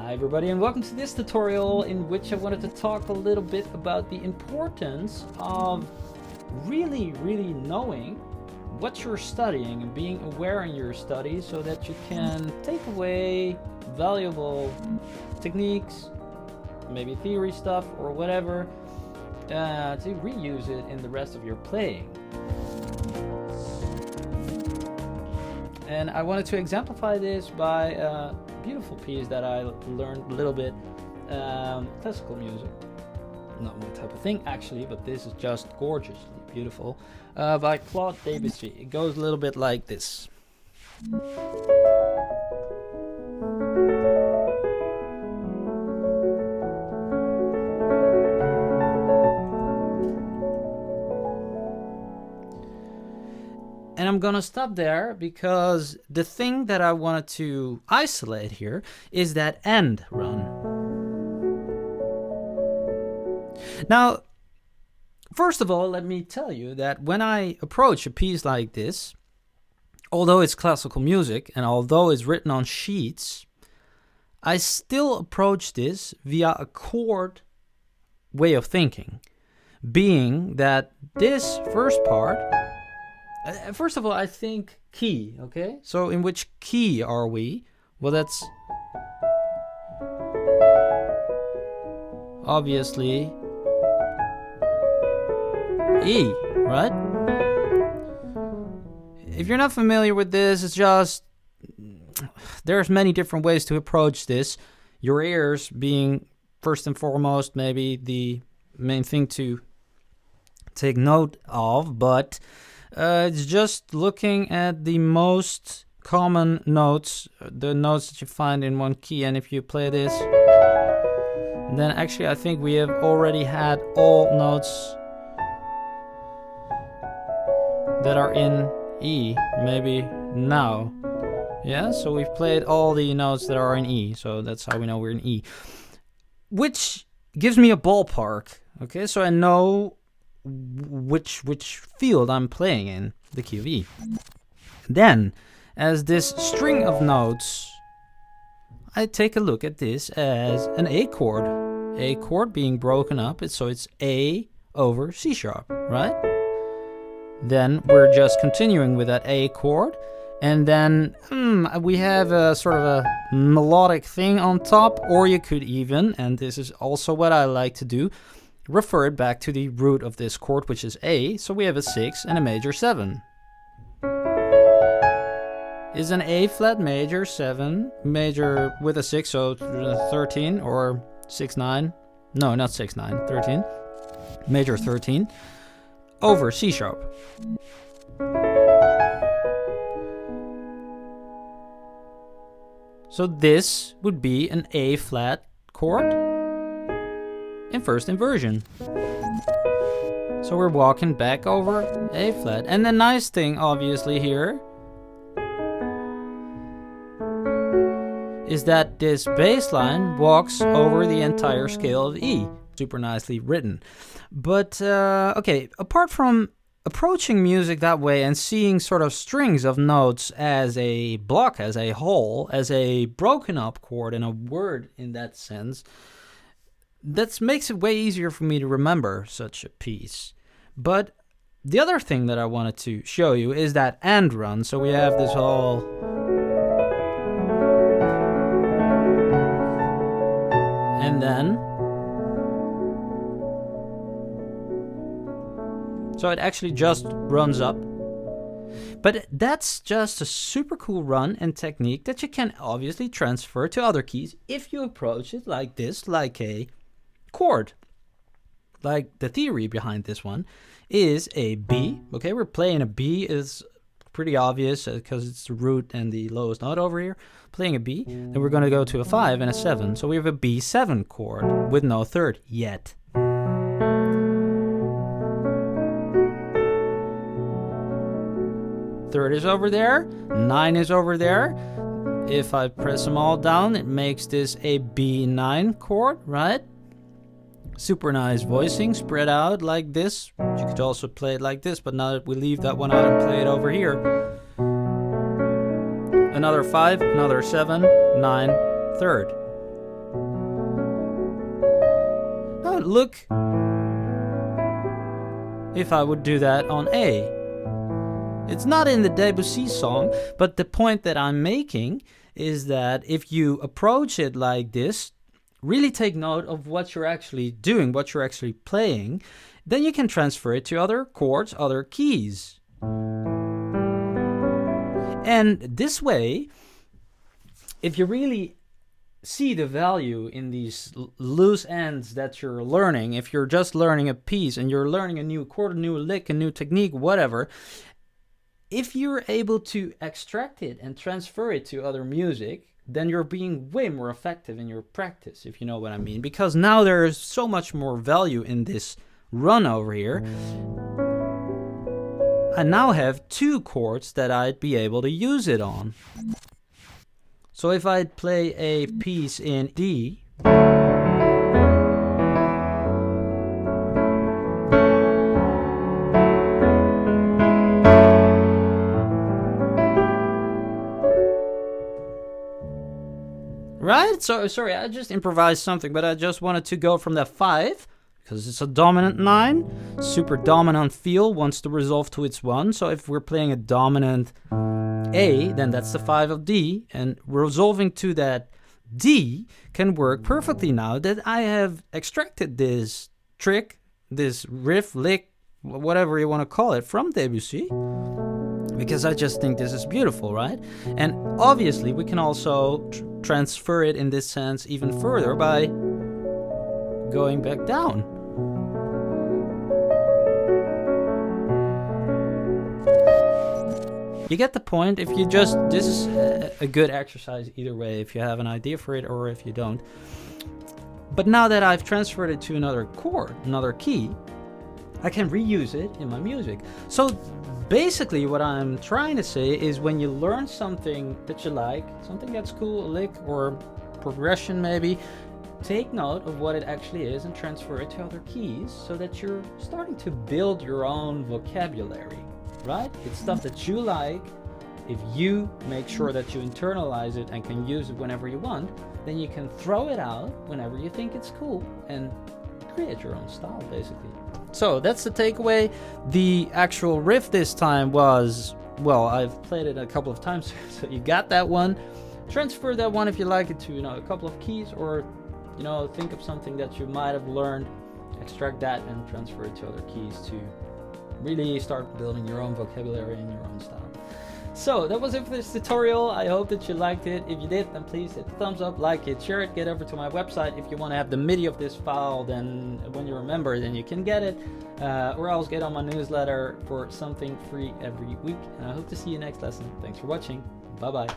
Hi everybody, and welcome to this tutorial in which I wanted to talk a little bit about the importance of really knowing what you're studying and being aware in your studies so that you can take away valuable techniques, maybe theory stuff or whatever, to reuse it in the rest of your playing. And I wanted to exemplify this by a beautiful piece that I learned a little bit, classical music. Not my type of thing actually, but this is just gorgeously beautiful, by Claude Debussy. It goes a little bit like this. And I'm gonna stop there because the thing that I wanted to isolate here is that end run. Now, first of all, let me tell you that when I approach a piece like this, although it's classical music and although it's written on sheets, I still approach this via a chord way of thinking, being that this first part, first of all, I think key, okay? So in which key are we? Well, that's obviously E, right? If you're not familiar with this, it's just there's many different ways to approach this. Your ears being first and foremost maybe the main thing to take note of, but it's just looking at the most common notes, the notes that you find in one key, and if you play this, then actually I think we have already had all notes that are in E, maybe now. Yeah, so we've played all the notes that are in E, so that's how we know we're in E. Which gives me a ballpark, okay, so I know which field I'm playing in, the key of E. Then, as this string of notes, I take a look at this as an A chord. A chord being broken up, so it's A over C sharp, right? Then we're just continuing with that A chord, and then we have a sort of a melodic thing on top, or you could even, and this is also what I like to do, refer it back to the root of this chord, which is A, so we have a 6 and a major 7. Is an A flat major 7, major with a 6, so 13 or 6-9, no, not 6-9, 13, major 13, over C sharp. So this would be an A flat chord in first inversion. So we're walking back over A flat. And the nice thing obviously here is that this bass line walks over the entire scale of E. Super nicely written. But okay, apart from approaching music that way and seeing sort of strings of notes as a block, as a whole, as a broken up chord and a word in that sense, that makes it way easier for me to remember such a piece. But the other thing that I wanted to show you is that end run. So we have this whole and then, so it actually just runs up. But that's just a super cool run and technique that you can obviously transfer to other keys if you approach it like this, like a chord. Like the theory behind this one is a B. Okay, we're playing a B is pretty obvious because it's the root and the lowest note over here. Playing a B, then we're going to go to a 5 and a 7. So we have a B7 chord with no third yet. Third is over there, 9 is over there. If I press them all down, it makes this a B9 chord, right? Super nice voicing, spread out like this. You could also play it like this, but now that we leave that one out and play it over here. Another 5, another 7, 9, third. look if I would do that on A. It's not in the Debussy song, but the point that I'm making is that if you approach it like this, really take note of what you're actually doing, what you're actually playing, then you can transfer it to other chords, other keys. And this way, if you really see the value in these loose ends that you're learning, if you're just learning a piece and you're learning a new chord, a new lick, a new technique, whatever, if you're able to extract it and transfer it to other music, then you're being way more effective in your practice, if you know what I mean. Because now there is so much more value in this run over here. I now have 2 chords that I'd be able to use it on. So if I'd play a piece in D, right? So sorry, I just improvised something, but I just wanted to go from that 5, because it's a dominant 9, super dominant feel, wants to resolve to its 1. So if we're playing a dominant A, then that's the 5 of D, and resolving to that D can work perfectly now that I have extracted this trick, this riff, lick, whatever you want to call it, from Debussy, because I just think this is beautiful, right? And obviously we can also transfer it in this sense even further by going back down. You get the point. If you just, this is a good exercise either way, if you have an idea for it or if you don't. But now that I've transferred it to another chord, another key, I can reuse it in my music. So basically what I'm trying to say is when you learn something that you like, something that's cool, a lick or progression maybe, take note of what it actually is and transfer it to other keys so that you're starting to build your own vocabulary. Right? It's stuff that you like. If you make sure that you internalize it and can use it whenever you want, then you can throw it out whenever you think it's cool and create your own style, basically. So that's the takeaway. The actual riff this time was, well, I've played it a couple of times, so you got that one. Transfer that one if you like it to, a couple of keys, or, think of something that you might have learned, extract that and transfer it to other keys to really start building your own vocabulary and your own style. So that was it for this tutorial. I hope that you liked it. If you did, then please hit the thumbs up, like it, share it, get over to my website. If you want to have the MIDI of this file, then when you're a member, then you can get it, or else get on my newsletter for something free every week. And I hope to see you next lesson. Thanks for watching. Bye bye.